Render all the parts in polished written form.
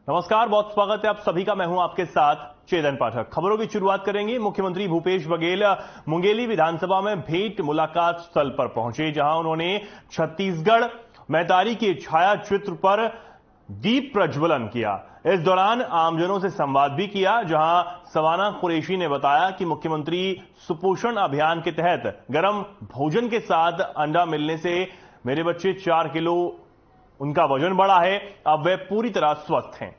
नमस्कार, बहुत स्वागत है आप सभी का। मैं हूं आपके साथ चेतन पाठक। खबरों की शुरुआत करेंगे। मुख्यमंत्री भूपेश बघेल मुंगेली विधानसभा में भेंट मुलाकात स्थल पर पहुंचे, जहां उन्होंने छत्तीसगढ़ मैतारी के छाया चित्र पर दीप प्रज्वलन किया। इस दौरान आमजनों से संवाद भी किया, जहां सवाना कुरैशी ने बताया कि मुख्यमंत्री सुपोषण अभियान के तहत गर्म भोजन के साथ अंडा मिलने से मेरे बच्चे 4 किलो उनका वजन बढ़ा है, अब वे पूरी तरह स्वस्थ हैं।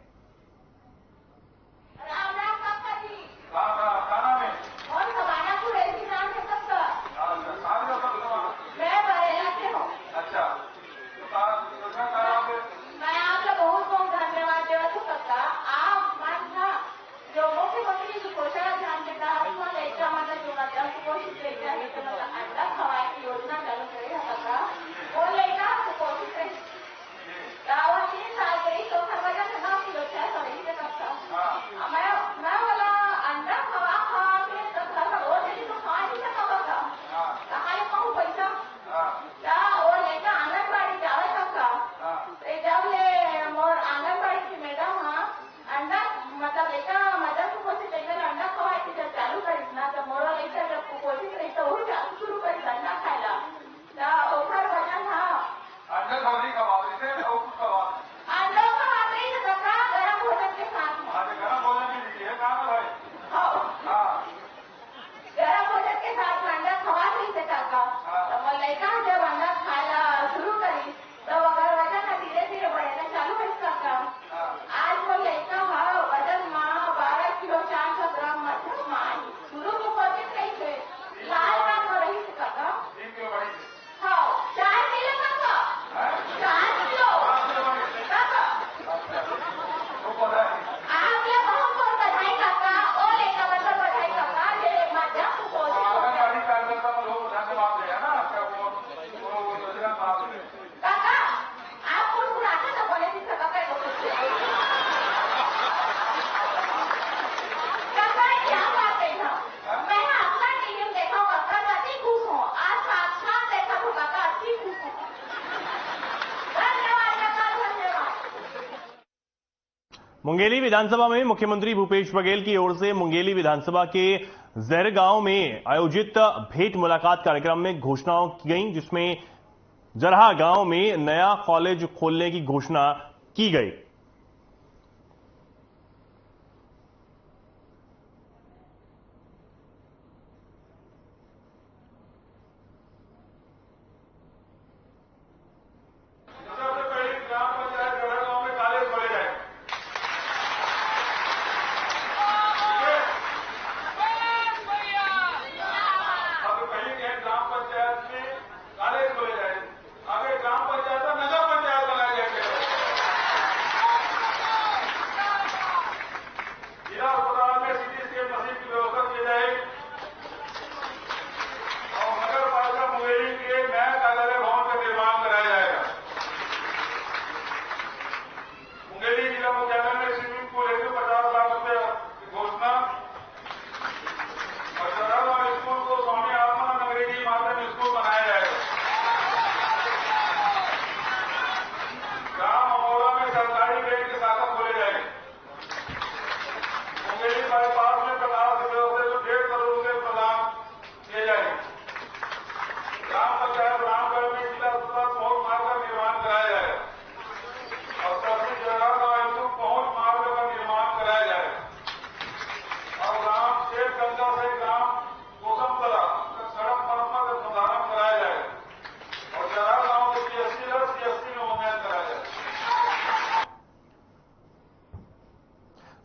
मुंगेली विधानसभा में मुख्यमंत्री भूपेश बघेल की ओर से मुंगेली विधानसभा के जहर गांव में आयोजित भेंट मुलाकात कार्यक्रम में घोषणाओं की गई, जिसमें जरहा गांव में नया कॉलेज खोलने की घोषणा की गई।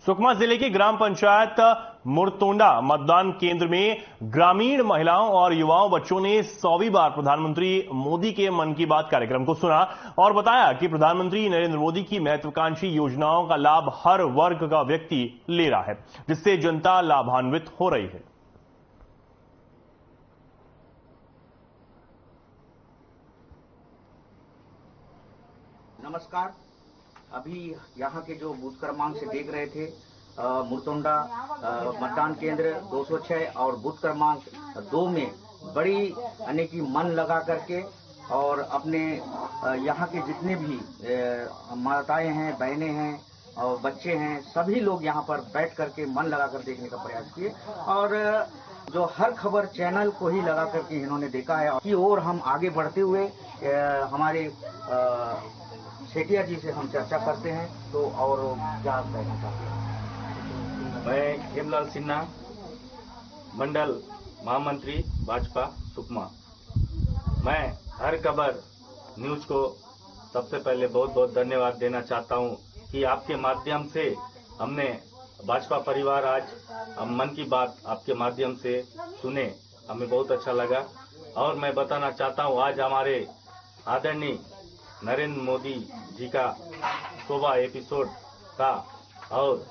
सुकमा जिले के ग्राम पंचायत मुरतोंडा मतदान केंद्र में ग्रामीण महिलाओं और युवाओं बच्चों ने 100वीं बार प्रधानमंत्री मोदी के मन की बात कार्यक्रम को सुना और बताया कि प्रधानमंत्री नरेंद्र मोदी की महत्वाकांक्षी योजनाओं का लाभ हर वर्ग का व्यक्ति ले रहा है, जिससे जनता लाभान्वित हो रही है। नमस्कार। अभी यहाँ के जो बूथ क्रमांक से देख रहे थे, मुरतोंडा मतदान केंद्र 206 और बूथ क्रमांक 2 में बड़ी यानी कि मन लगा करके और अपने यहाँ के जितने भी माताएं हैं, बहनें हैं, और बच्चे हैं, सभी लोग यहाँ पर बैठ करके मन लगा कर देखने का प्रयास किए और जो हर खबर चैनल को ही लगा करके इन्होंने देखा है कि और हम आगे बढ़ते हुए हमारे सेठिया जी से हम चर्चा करते हैं तो और क्या कहना चाहते हैं। मैं हेमलाल सिन्हा, मंडल महामंत्री भाजपा सुकमा। मैं हर खबर न्यूज को सबसे पहले बहुत बहुत धन्यवाद देना चाहता हूं कि आपके माध्यम से हमने भाजपा परिवार आज हम मन की बात आपके माध्यम से सुने, हमें बहुत अच्छा लगा। और मैं बताना चाहता हूं आज हमारे आदरणीय नरेंद्र मोदी जी का 100वां एपिसोड था और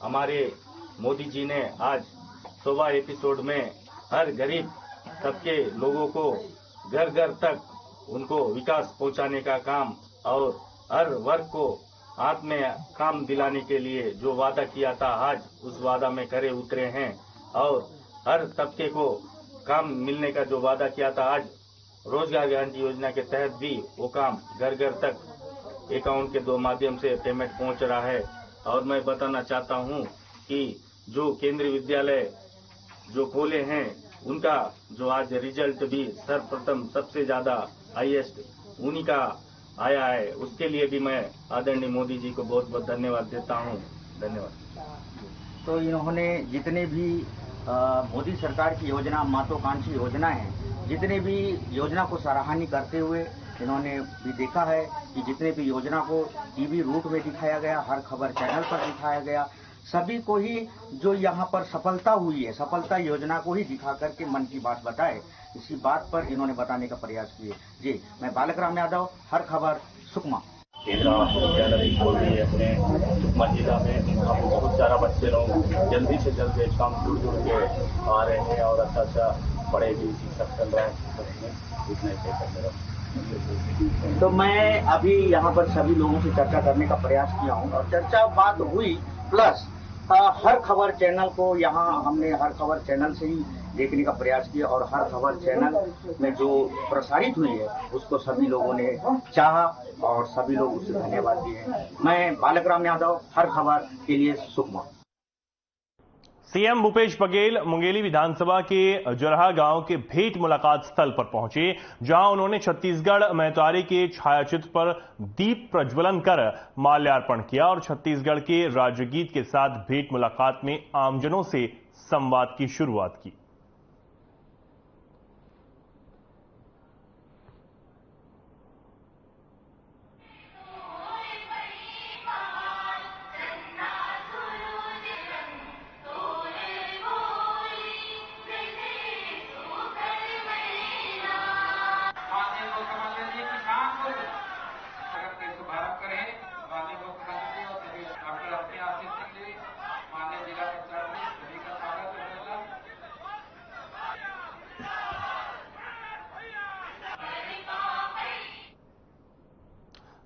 हमारे मोदी जी ने आज 100वां एपिसोड में हर गरीब सबके लोगों को घर घर तक उनको विकास पहुंचाने का काम और हर वर्ग को हाथ में काम दिलाने के लिए जो वादा किया था आज उस वादा में खरे उतरे हैं और हर तबके को काम मिलने का जो वादा किया था आज रोजगार गारंटी योजना के तहत भी वो काम घर घर तक अकाउंट के दो माध्यम से पेमेंट पहुंच रहा है। और मैं बताना चाहता हूं कि जो केंद्रीय विद्यालय जो खोले हैं उनका जो आज रिजल्ट भी सर्वप्रथम सबसे ज्यादा हाईएस्ट उन्हीं का आया है, उसके लिए भी मैं आदरणीय मोदी जी को बहुत बहुत धन्यवाद देता हूं। धन्यवाद। तो इन्होंने जितने भी मोदी सरकार की योजना, महत्वाकांक्षी योजना है, जितने भी योजना को सराहनीय करते हुए इन्होंने भी देखा है कि जितने भी योजना को टीवी रूट में दिखाया गया, हर खबर चैनल पर दिखाया गया, सभी को ही जो यहाँ पर सफलता हुई है, सफलता योजना को ही दिखा करके मन की बात बताए, इसी बात पर इन्होंने बताने का प्रयास किए। जी, मैं बालक राम यादव, हर खबर सुकमा। केंद्रीय विद्यालय खोल रही है अपने सुकमा जिला में। वहाँ पे बहुत सारा बच्चे लोग जल्दी से जल्द काम जुड़ के आ रहे हैं और अच्छा बड़े भी शिक्षक चल रहे हैं। इतना ही करने तो मैं अभी यहाँ पर सभी लोगों से चर्चा करने का प्रयास किया हूँ और चर्चा बात हुई प्लस हर खबर चैनल को यहाँ हमने हर खबर चैनल से ही देखने का प्रयास किया और हर खबर चैनल में जो प्रसारित हुई है उसको सभी लोगों ने चाहा और सभी लोग उससे धन्यवाद दिए। मैं बालक राम यादव, हर खबर के लिए सुकमा। सीएम भूपेश बघेल मुंगेली विधानसभा के जरहा गांव के भेंट मुलाकात स्थल पर पहुंचे, जहां उन्होंने छत्तीसगढ़ महतारी के छायाचित्र पर दीप प्रज्वलन कर माल्यार्पण किया और छत्तीसगढ़ के राज्यगीत के साथ भेंट मुलाकात में आमजनों से संवाद की शुरुआत की।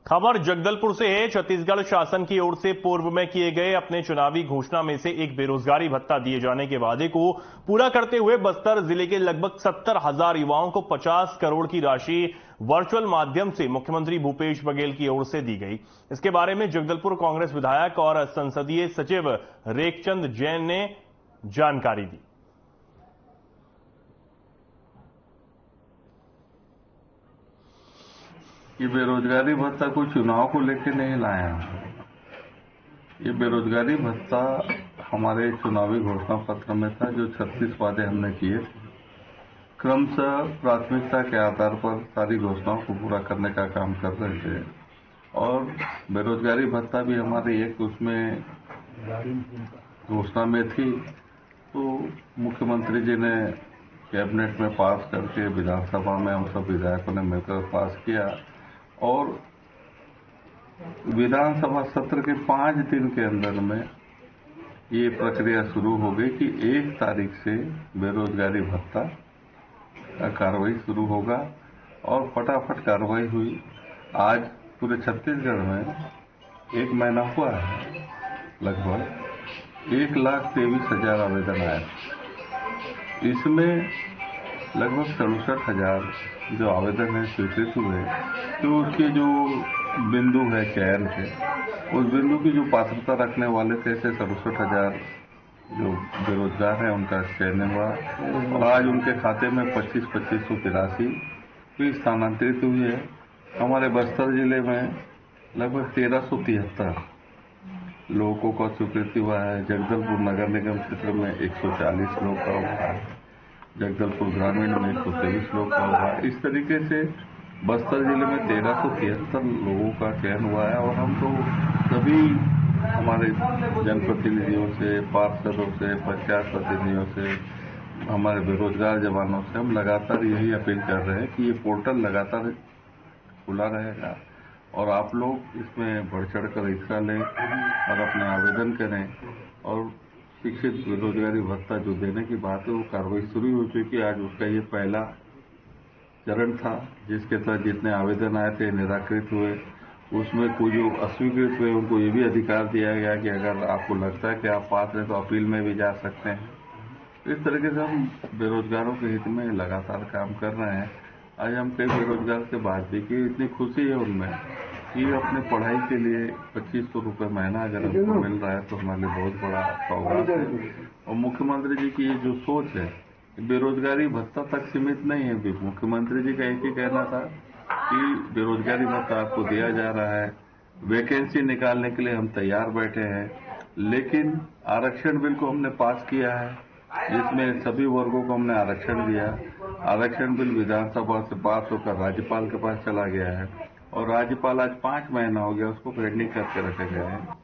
खबर जगदलपुर से है। छत्तीसगढ़ शासन की ओर से पूर्व में किए गए अपने चुनावी घोषणा में से एक बेरोजगारी भत्ता दिए जाने के वादे को पूरा करते हुए बस्तर जिले के लगभग 70,000 युवाओं को 50 करोड़ की राशि वर्चुअल माध्यम से मुख्यमंत्री भूपेश बघेल की ओर से दी गई। इसके बारे में जगदलपुर कांग्रेस विधायक और संसदीय सचिव रेखचंद जैन ने जानकारी दी। ये बेरोजगारी भत्ता कोई चुनाव को लेकर नहीं लाया। ये बेरोजगारी भत्ता हमारे चुनावी घोषणा पत्र में था, जो 36 वादे हमने किए थे। क्रमशः प्राथमिकता के आधार पर सारी घोषणाओं को पूरा करने का काम कर रहे थे और बेरोजगारी भत्ता भी हमारे एक उसमें घोषणा में थी, तो मुख्यमंत्री जी ने कैबिनेट में पास करके विधानसभा में हम सब विधायकों ने मिलकर पास किया और विधानसभा सत्र के 5 दिन के अंदर में ये प्रक्रिया शुरू हो गई कि 1 तारीख से बेरोजगारी भत्ता का कार्रवाई शुरू होगा और फटाफट कार्रवाई हुई। आज पूरे छत्तीसगढ़ में 1 महीना हुआ है, लगभग 1,23,000 आवेदन आए। इसमें लगभग 67,000 जो आवेदन है स्वीकृत हुए, तो उसके जो बिंदु है चयन के, उस बिंदु की जो पात्रता रखने वाले थे ऐसे 67,000 जो बेरोजगार हैं उनका चयन हुआ और आज उनके खाते में 25,25 की राशि भी स्थानांतरित हुई है। हमारे बस्तर जिले में लगभग 1373 लोगों का स्वीकृति हुआ है। जगदलपुर नगर निगम क्षेत्र में 140 लोग का हुआ है, जगदलपुर ग्रामीण में 123 लोग का हुआ है। इस तरीके से बस्तर जिले में 1373 लोगों का चयन हुआ है और हम तो सभी हमारे जनप्रतिनिधियों से, पार्षदों से, पंचायत प्रतिनिधियों से, हमारे बेरोजगार जवानों से हम लगातार यही अपील कर रहे हैं कि ये पोर्टल लगातार खुला रहेगा और आप लोग इसमें बढ़ चढ़ कर हिस्सा लें और अपने आवेदन करें और शिक्षित बेरोजगारी भत्ता जो देने की बात है वो कार्रवाई शुरू हो चुकी है। आज उसका ये पहला चरण था जिसके तहत जितने आवेदन आए थे निराकृत हुए, उसमें कुछ जो अस्वीकृत हुए उनको ये भी अधिकार दिया गया कि अगर आपको लगता है कि आप पात्र हैं तो अपील में भी जा सकते हैं। इस तरीके से हम बेरोजगारों के हित में लगातार काम कर रहे हैं। आज हम कई बेरोजगार से बात भी की, इतनी खुशी है उनमें कि अपने पढ़ाई के लिए 2500 रुपये महीना अगर हमको मिल रहा है तो हमारे लिए बहुत बड़ा सौगात है। और मुख्यमंत्री जी की ये जो सोच है बेरोजगारी भत्ता तक सीमित नहीं है। मुख्यमंत्री जी का एक ही कहना था कि बेरोजगारी भत्ता आपको दिया जा रहा है, वैकेंसी निकालने के लिए हम तैयार बैठे हैं, लेकिन आरक्षण बिल को हमने पास किया है जिसमें सभी वर्गों को हमने आरक्षण दिया। आरक्षण बिल विधानसभा से पास होकर राज्यपाल के पास चला गया है और राज्यपाल आज 5 महीना हो गया उसको पेंडिंग करके रखे गए हैं।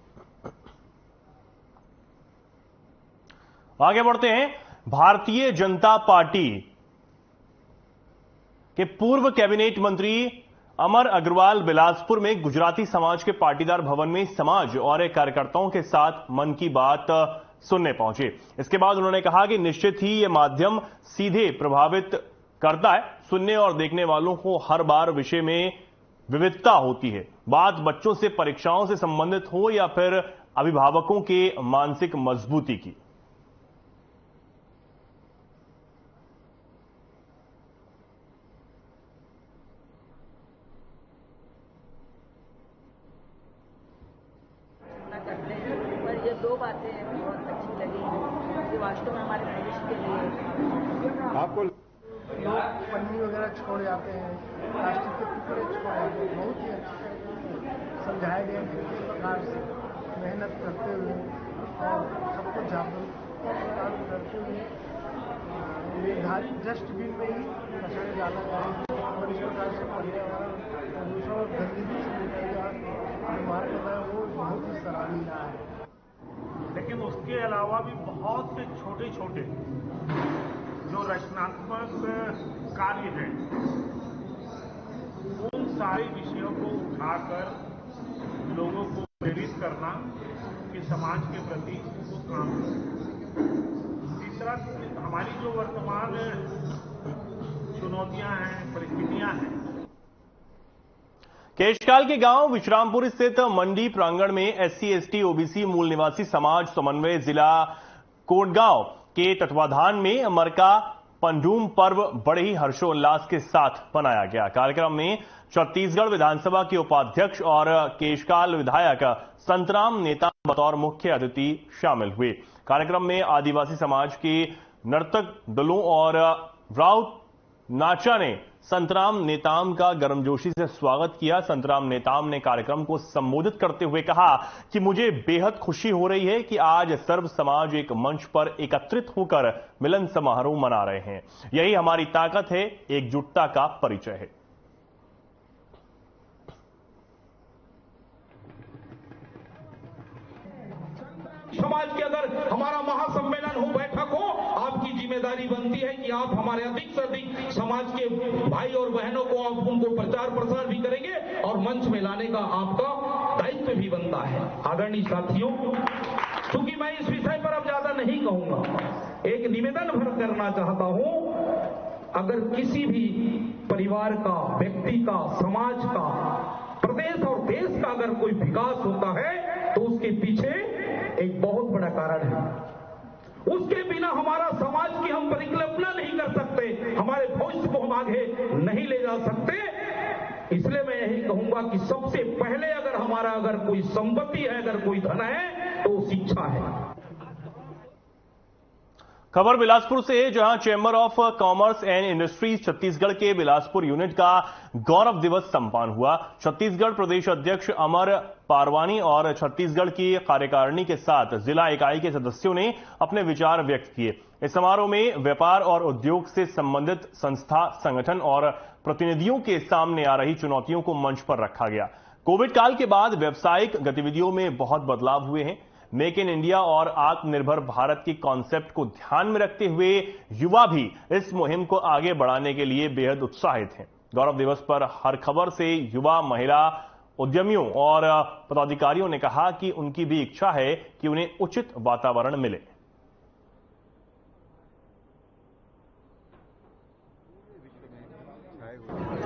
आगे बढ़ते हैं। भारतीय जनता पार्टी के पूर्व कैबिनेट मंत्री अमर अग्रवाल बिलासपुर में गुजराती समाज के पाटीदार भवन में समाज और कार्यकर्ताओं के साथ मन की बात सुनने पहुंचे। इसके बाद उन्होंने कहा कि निश्चित ही यह माध्यम सीधे प्रभावित करता है। सुनने और देखने वालों को हर बार विषय में विविधता होती है। बात बच्चों से परीक्षाओं से संबंधित हो या फिर अभिभावकों के मानसिक मजबूती की। पर ये 2 बातें बहुत अच्छी लगी कि वास्तव में हमारे भविष्य के लिए आपको लोग पन्नी वगैरह छोड़ जाते हैं, प्लास्टिक के टुकड़े छोड़ जाते हैं। बहुत ही अच्छे समझाया गया कि किस प्रकार से मेहनत करते हुए और सबको जागरूक करते हुए निर्धारित डस्टबिन में ही कचरे डाला जाए और इस प्रकार से पर्यावरण प्रदूषण और गंदगी से निकल जो मार्ग है वो बहुत ही सराहनीय है। लेकिन उसके अलावा भी बहुत से छोटे छोटे जो रचनात्मक कार्य हैं उन सारे विषयों को उठाकर लोगों को प्रेरित करना कि समाज के प्रति वो काम करें। तीसरा, हमारी जो वर्तमान चुनौतियां हैं, परिस्थितियां हैं। केशकाल के गांव विश्रामपुर स्थित मंडी प्रांगण में SC/ST OBC मूल निवासी समाज समन्वय जिला कोटगांव के तत्वाधान में मरका पंडूम पर्व बड़े ही हर्षोल्लास के साथ मनाया गया। कार्यक्रम में छत्तीसगढ़ विधानसभा के उपाध्यक्ष और केशकाल विधायक संतराम नेताम बतौर मुख्य अतिथि शामिल हुए। कार्यक्रम में आदिवासी समाज के नर्तक दलों और राउत नाचा ने संतराम नेताम का गर्मजोशी से स्वागत किया। संतराम नेताम ने कार्यक्रम को संबोधित करते हुए कहा कि मुझे बेहद खुशी हो रही है कि आज सर्व समाज एक मंच पर एकत्रित होकर मिलन समारोह मना रहे हैं। यही हमारी ताकत है, एकजुटता का परिचय है। समाज के अगर हमारा महासम्मेलन हो, बैठक हो, आपकी जिम्मेदारी बनती है कि आप हमारे अधिक से अधिक समाज के भाई और बहनों को आप उनको प्रचार प्रसार भी करेंगे और मंच में लाने का आपका दायित्व भी बनता है। आदरणीय साथियों, क्योंकि मैं इस विषय पर अब ज्यादा नहीं कहूंगा, एक निवेदन भर करना चाहता हूं। अगर किसी भी परिवार का, व्यक्ति का, समाज का, प्रदेश और देश का अगर कोई विकास होता है तो उसके पीछे एक बहुत बड़ा कारण है। उसके बिना हमारा समाज की हम परिकल्पना नहीं कर सकते, हमारे भविष्य को हम आगे नहीं ले जा सकते। इसलिए मैं यही कहूंगा कि सबसे पहले अगर कोई संपत्ति है, अगर कोई धन है, तो शिक्षा है। खबर बिलासपुर से, जहां chamber of commerce and industries Chhattisgarh के बिलासपुर यूनिट का गौरव दिवस संपन्न हुआ। छत्तीसगढ़ प्रदेश अध्यक्ष अमर पारवानी और छत्तीसगढ़ की कार्यकारिणी के साथ जिला इकाई के सदस्यों ने अपने विचार व्यक्त किए। इस समारोह में व्यापार और उद्योग से संबंधित संस्था, संगठन और प्रतिनिधियों के सामने आ रही चुनौतियों को मंच पर रखा गया। कोविड काल के बाद व्यावसायिक गतिविधियों में बहुत बदलाव हुए हैं। मेक इन इंडिया और आत्मनिर्भर भारत की कॉन्सेप्ट को ध्यान में रखते हुए युवा भी इस मुहिम को आगे बढ़ाने के लिए बेहद उत्साहित हैं। गौरव दिवस पर हर खबर से युवा, महिला उद्यमियों और पदाधिकारियों ने कहा कि उनकी भी इच्छा है कि उन्हें उचित वातावरण मिले।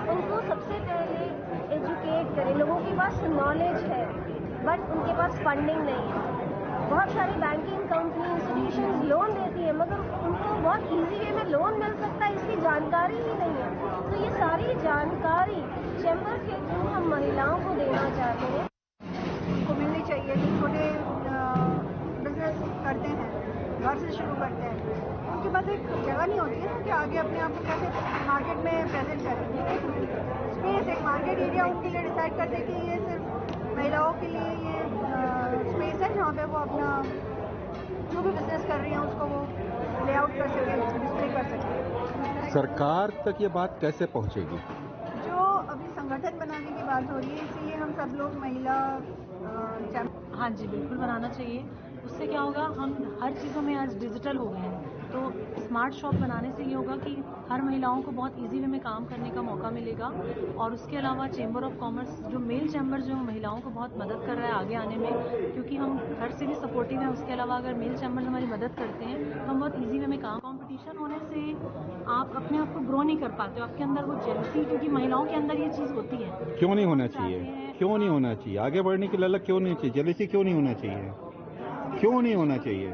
उनको सबसे पहले एजुकेट करें। लोगों के पास नॉलेज है बट उनके पास फंडिंग नहीं है। बहुत सारी बैंकिंग कंपनी, इंस्टीट्यूशंस लोन देती है मगर उनको बहुत इजी वे में लोन मिल सकता है, इसकी जानकारी ही नहीं है। तो ये सारी जानकारी चैम्बर के थ्रू हम महिलाओं को देना चाहते हैं। उनको मिलनी चाहिए। जो छोटे बिजनेस करते हैं, घर से शुरू करते हैं, उनके पास एक जगह नहीं होती है ना कि आगे अपने आप को कैसे मार्केट में प्रेजेंट करें। स्पेस, एक मार्केट एरिया उनके लिए डिसाइड करते हैं कि ये सिर्फ महिलाओं के लिए ये स्पेस है जहाँ पे वो अपना जो भी बिजनेस कर रही हैं उसको वो लेआउट कर सके, डिस्प्ले कर सके। सरकार तक ये बात कैसे पहुँचेगी? जो अभी संगठन बनाने की बात हो रही है, इसलिए हम सब लोग महिला हाँ जी बिल्कुल बनाना चाहिए। उससे क्या होगा, हम हर चीज़ों में आज डिजिटल हो गए हैं, तो स्मार्ट शॉप बनाने से ये होगा कि हर महिलाओं को बहुत इजी वे में काम करने का मौका मिलेगा। और उसके अलावा चैम्बर ऑफ कॉमर्स, जो मेल चैम्बर जो महिलाओं को बहुत मदद कर रहा है आगे आने में, क्योंकि हम घर से भी सपोर्टिव हैं। उसके अलावा अगर मेल चैम्बर हमारी मदद करते हैं तो हम बहुत इजी वे में काम। कंपटीशन होने से आप अपने आप को ग्रो नहीं कर पाते हो, आपके अंदर वो जेलसी, क्योंकि महिलाओं के अंदर ये चीज़ होती है। क्यों नहीं होना चाहिए? क्यों नहीं होना चाहिए? आगे बढ़ने की ललक क्यों नहीं चाहिए? जेलसी क्यों नहीं होना चाहिए? क्यों नहीं होना चाहिए?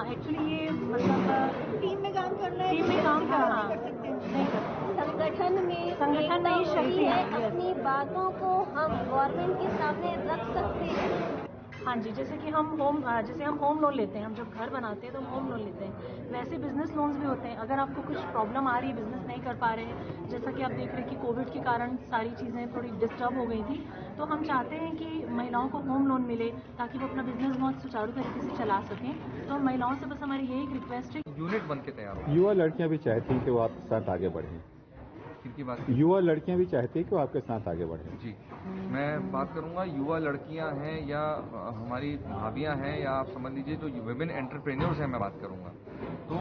एक्चुअली ये मतलब टीम में काम करना है, टीम में काम करना संगठन में शक्ति है। अपनी बातों को हम गवर्नमेंट के सामने रख सकते हैं। हाँ जी, जैसे हम होम लोन लेते हैं, हम जब घर बनाते हैं तो हम होम लोन लेते हैं, वैसे बिजनेस लोन्स भी होते हैं। अगर आपको कुछ प्रॉब्लम आ रही है, बिजनेस नहीं कर पा रहे हैं, जैसा कि आप देख रहे हैं कि कोविड के कारण सारी चीज़ें थोड़ी डिस्टर्ब हो गई थी, तो हम चाहते हैं कि महिलाओं को होम लोन मिले ताकि वो अपना बिजनेस बहुत सुचारू तरीके से चला सकें। तो महिलाओं से बस हमारी यही एक रिक्वेस्ट है, यूनिट बन के तैयार हो। युवा लड़कियां भी चाहती हैं कि वो आपके साथ आगे बढ़ें। किनकी बात? युवा लड़कियां भी चाहती हैं कि वो आपके साथ आगे बढ़ें। जी, मैं बात करूंगा युवा लड़कियां हैं या हमारी भाभियां हैं या आप समझ लीजिए जो विमेन एंटरप्रेन्योर्स हैं, मैं बात करूंगा। तो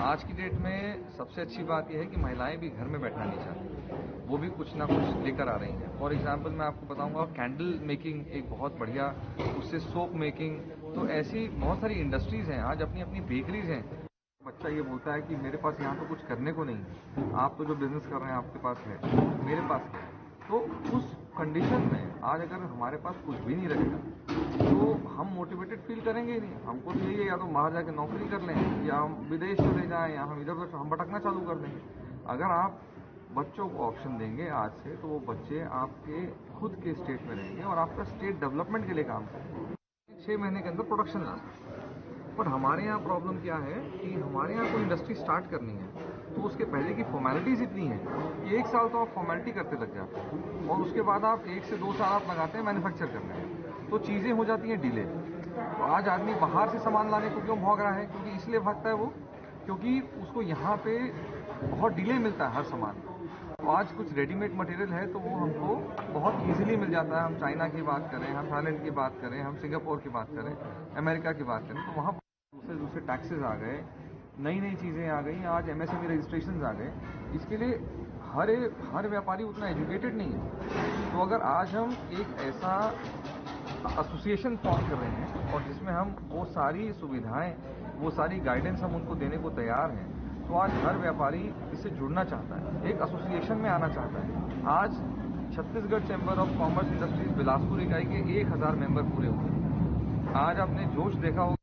आज की डेट में सबसे अच्छी बात यह है कि महिलाएं भी घर में बैठना नहीं चाहती, वो भी कुछ ना कुछ लेकर आ रही हैं। फॉर एग्जाम्पल मैं आपको बताऊंगा, कैंडल मेकिंग एक बहुत बढ़िया, उससे सोप मेकिंग, तो ऐसी बहुत सारी इंडस्ट्रीज हैं। आज अपनी अपनी बेकरीज हैं। बच्चा ये बोलता है कि मेरे पास यहाँ तो कुछ करने को नहीं है, आप तो जो बिजनेस कर रहे हैं आपके पास है, मेरे पास है। तो उस कंडीशन में आज अगर हमारे पास कुछ भी नहीं रहेगा तो हम मोटिवेटेड फील करेंगे ही नहीं। हमको तो यही है, या तो बाहर जाके नौकरी कर लें या हम विदेश चले जाएं या हम इधर उधर हम भटकना चालू कर देंगे। अगर आप बच्चों को ऑप्शन देंगे आज से, तो वो बच्चे आपके खुद के स्टेट में रहेंगे और आपका स्टेट डेवलपमेंट के लिए काम करेंगे। 6 महीने के अंदर प्रोडक्शन ला सकते हैं। पर हमारे यहाँ प्रॉब्लम क्या है कि हमारे यहाँ कोई इंडस्ट्री स्टार्ट करनी है तो उसके पहले की फॉर्मेलिटीज इतनी है कि 1 साल तो आप फॉर्मेलिटी करते लग जाते हैं और उसके बाद आप 1 से 2 साल आप लगाते हैं मैन्युफैक्चर करने में, तो चीज़ें हो जाती हैं डिले। तो आज आदमी बाहर से सामान लाने को क्यों भाग रहा है? क्योंकि इसलिए भागता है वो, क्योंकि उसको यहाँ पे बहुत डिले मिलता है हर सामान। तो आज कुछ रेडीमेड मटेरियल है तो वो हमको बहुत इजीली मिल जाता है। हम चाइना की बात करें, हम थाईलैंड की बात करें, हम सिंगापुर की बात करें, अमेरिका की बात करें, तो वहाँ दूसरे टैक्सेस आ गए, नई नई चीज़ें आ गई, आज MSME रजिस्ट्रेशन आ गए। इसके लिए हर व्यापारी उतना एजुकेटेड नहीं है। तो अगर आज हम एक ऐसा एसोसिएशन फॉर्म कर रहे हैं और जिसमें हम वो सारी सुविधाएं, वो सारी गाइडेंस हम उनको देने को तैयार हैं, तो आज हर व्यापारी इससे जुड़ना चाहता है, एक एसोसिएशन में आना चाहता है। आज Chhattisgarh chamber of commerce industries Bilaspur इकाई के 1000 मेंबर पूरे हुए। आज आपने जोश देखा होगा।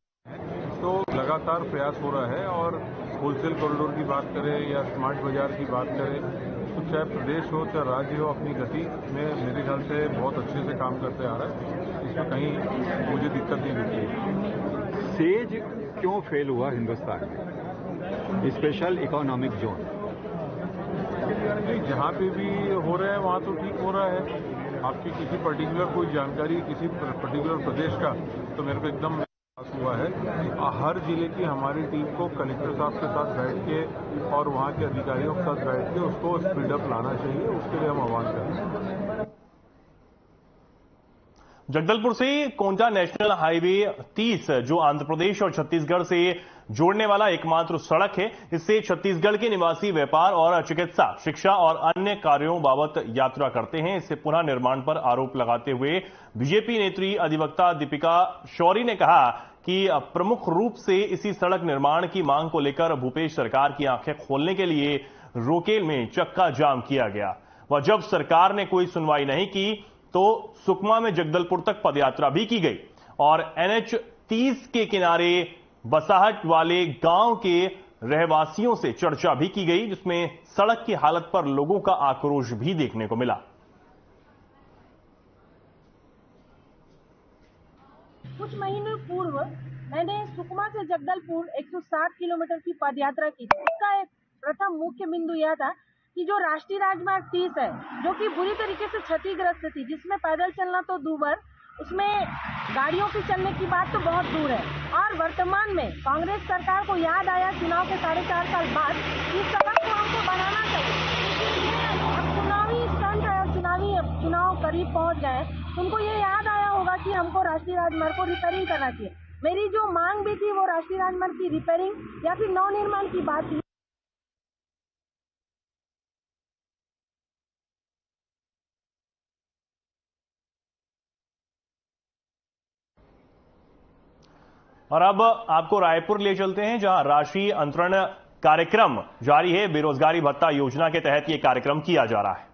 तो लगातार प्रयास हो रहा है और होलसेल कॉरिडोर की बात करें या स्मार्ट बाजार की बात करें तो चाहे प्रदेश हो चाहे राज्य हो, अपनी गति में मेरे ख्याल से बहुत अच्छे से काम करते आ रहा है। इसमें कहीं मुझे दिक्कत नहीं दिखती। सेज क्यों फेल हुआ हिंदुस्तान में, स्पेशल इकोनॉमिक जोन? जहाँ पे भी हो रहा है वहाँ तो ठीक हो रहा है। आपकी किसी पर्टिकुलर कोई जानकारी किसी पर्टिकुलर प्रदेश का तो मेरे को एकदम हुआ है। हर जिले की हमारी टीम को कलेक्टर साहब के साथ बैठ के और वहाँ के अधिकारियों के साथ बैठ के उसको स्पीड अप लाना चाहिए, उसके लिए हम आह्वान करें। जगदलपुर से कोंटा नेशनल हाईवे 30 जो आंध्र प्रदेश और छत्तीसगढ़ से जोड़ने वाला एकमात्र सड़क है। इससे छत्तीसगढ़ के निवासी व्यापार और चिकित्सा, शिक्षा और अन्य कार्यों बाबत यात्रा करते हैं। इससे पुनः निर्माण पर आरोप लगाते हुए बीजेपी नेत्री अधिवक्ता दीपिका शौरी ने कहा कि प्रमुख रूप से इसी सड़क निर्माण की मांग को लेकर भूपेश सरकार की आंखें खोलने के लिए रोकेल में चक्का जाम किया गया। वह जब सरकार ने कोई सुनवाई नहीं की तो सुकमा में जगदलपुर तक पदयात्रा भी की गई और NH 30 के किनारे बसाहट वाले गांव के रहवासियों से चर्चा भी की गई, जिसमें सड़क की हालत पर लोगों का आक्रोश भी देखने को मिला। कुछ महीनों पूर्व मैंने सुकमा से जगदलपुर 160 किलोमीटर की पदयात्रा की थी। इसका एक प्रथम मुख्य बिंदु यह था कि जो राष्ट्रीय राजमार्ग 30 है, जो कि बुरी तरीके से क्षतिग्रस्त थी, जिसमें पैदल चलना तो दूभर, उसमें गाड़ियों की चलने की बात तो बहुत दूर है। और वर्तमान में कांग्रेस सरकार को याद आया चुनाव के 4.5 साल बाद इस सड़क को हमको बनाना चाहिए। अब चुनावी स्टंट है और चुनाव करीब पहुंच गए, उनको ये याद आया होगा कि हमको राष्ट्रीय राजमार्ग को रिपेयरिंग करना चाहिए। मेरी जो मांग भी थी वो राष्ट्रीय राजमार्ग की रिपेयरिंग या फिर नवनिर्माण की बात थी। और अब आपको रायपुर ले चलते हैं, जहां राशि अंतरण कार्यक्रम जारी है। बेरोजगारी भत्ता योजना के तहत यह कार्यक्रम किया जा रहा है।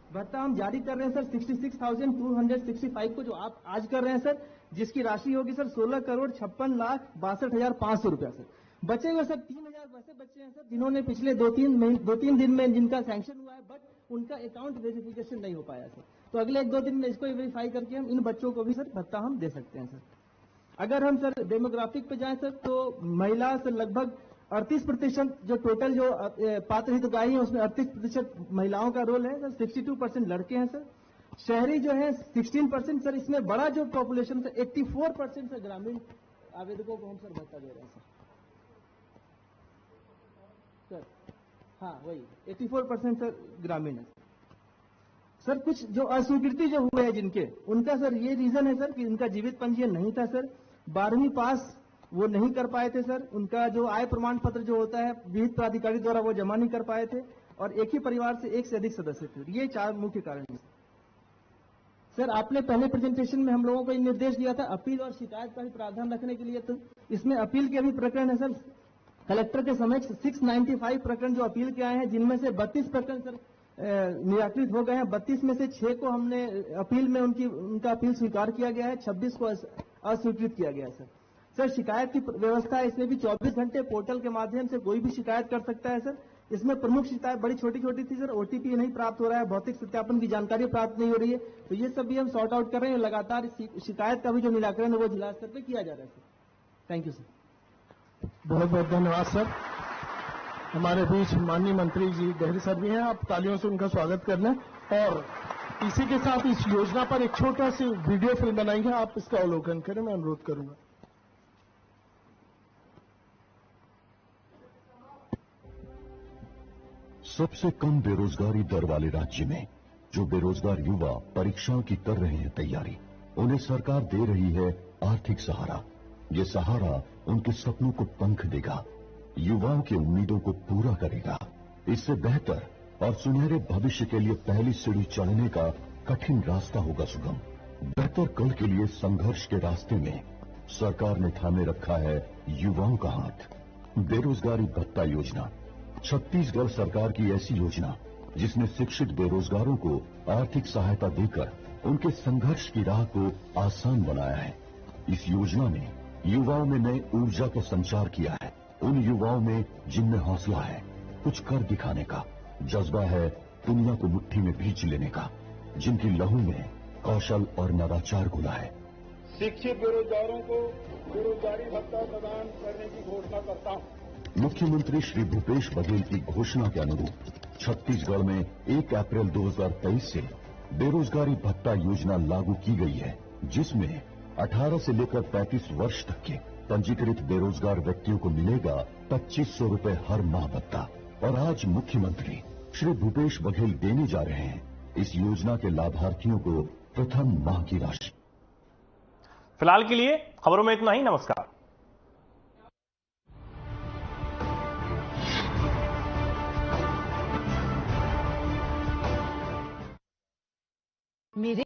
भत्ता हम जारी कर रहे हैं सर 66,265 को, जो आप आज कर रहे हैं सर, जिसकी राशि होगी सर 16,56,62,500 रुपया सर। बचे हुए सर 3,000 वैसे बच्चे हैं सर जिन्होंने पिछले 2-3 दिन में जिनका सैंक्शन हुआ है, बट उनका अकाउंट वेरिफिकेशन नहीं हो पाया सर। तो अगले 1-2 दिन में इसको वेरीफाई करके हम इन बच्चों को भी सर भत्ता हम दे सकते हैं सर। अगर हम सर डेमोग्राफिक पे जाएं सर, तो महिला सर लगभग 38% जो टोटल जो पात्र हितग्राही है उसमें 38% महिलाओं का रोल है सर। 62% लड़के हैं सर। शहरी जो है 16% सर। इसमें बड़ा जो पॉपुलेशन है 84% सर ग्रामीण आवेदकों को हम सर भत्ता दे रहे हैं सर। हाँ वही 84% सर ग्रामीण है सर। कुछ जो अस्वीकृति जो हुए हैं जिनके, उनका सर ये रीजन है सर कि उनका जीवित पंजीयन नहीं था सर। 12वीं पास वो नहीं कर पाए थे सर। उनका जो आय प्रमाण पत्र जो होता है विहित प्राधिकारी द्वारा वो जमा नहीं कर पाए थे, और एक ही परिवार से एक से अधिक सदस्य थे। ये 4 मुख्य कारण हैं सर। आपने पहले प्रेजेंटेशन में हम लोगों को निर्देश दिया था अपील और शिकायत का भी प्रावधान रखने के लिए, तो इसमें अपील के भी प्रकरण है सर। कलेक्टर के समक्ष 695 प्रकरण जो अपील के आए हैं, जिनमें से 32 प्रकरण सर निराकृत हो गए हैं। 32 में से 6 को हमने अपील में उनका अपील स्वीकार किया गया है, 26 को अस्वीकृत किया गया है सर। सर शिकायत की व्यवस्था है इसमें भी 24 घंटे पोर्टल के माध्यम से कोई भी शिकायत कर सकता है सर। इसमें प्रमुख शिकायत बड़ी छोटी छोटी थी सर। OTP नहीं प्राप्त हो रहा है, भौतिक सत्यापन की जानकारी प्राप्त नहीं हो रही है, तो ये सब भी हम सॉर्ट आउट कर रहे हैं। लगातार शिकायत का भी जो निराकरण है वो जिला स्तर पर किया जा रहा है सर। Thank you sir. बहुत बहुत धन्यवाद सर। हमारे बीच माननीय मंत्री जी गहरी सर भी हैं, आप तालियों से उनका स्वागत करना। और इसी के साथ इस योजना पर एक छोटा सी वीडियो फिल्म बनाई है, आप इसका अवलोकन करें, मैं अनुरोध करूंगा। सबसे कम बेरोजगारी दर वाले राज्य में जो बेरोजगार युवा परीक्षाओं की कर रहे हैं तैयारी, उन्हें सरकार दे रही है आर्थिक सहारा। ये सहारा उनके सपनों को पंख देगा, युवाओं की उम्मीदों को पूरा करेगा। इससे बेहतर और सुनहरे भविष्य के लिए पहली सीढ़ी चढ़ने का कठिन रास्ता होगा सुगम। बेहतर कल के लिए संघर्ष के रास्ते में सरकार ने थामे रखा है युवाओं का हाथ। बेरोजगारी भत्ता योजना छत्तीसगढ़ सरकार की ऐसी योजना जिसने शिक्षित बेरोजगारों को आर्थिक सहायता देकर उनके संघर्ष की राह को आसान बनाया है। इस योजना ने युवाओं में नई ऊर्जा का संचार किया है, उन युवाओं में जिनमें हौसला है, कुछ कर दिखाने का। जज्बा है दुनिया को मुट्ठी में भींच लेने का, जिनकी लहू में कौशल और नवाचार घुला है। शिक्षित बेरोजगारों को बेरोजगारी भत्ता प्रदान करने की घोषणा करता हूं। मुख्यमंत्री श्री भूपेश बघेल की घोषणा के अनुरूप छत्तीसगढ़ में 1 अप्रैल 2023 से बेरोजगारी भत्ता योजना लागू की गई है, जिसमें 18 से लेकर 35 वर्ष तक के पंजीकृत बेरोजगार व्यक्तियों को मिलेगा 2500 रुपए हर माह भत्ता। और आज मुख्यमंत्री श्री भूपेश बघेल देने जा रहे हैं इस योजना के लाभार्थियों को प्रथम माह की राशि। फिलहाल के लिए खबरों में इतना ही। नमस्कार। मेरे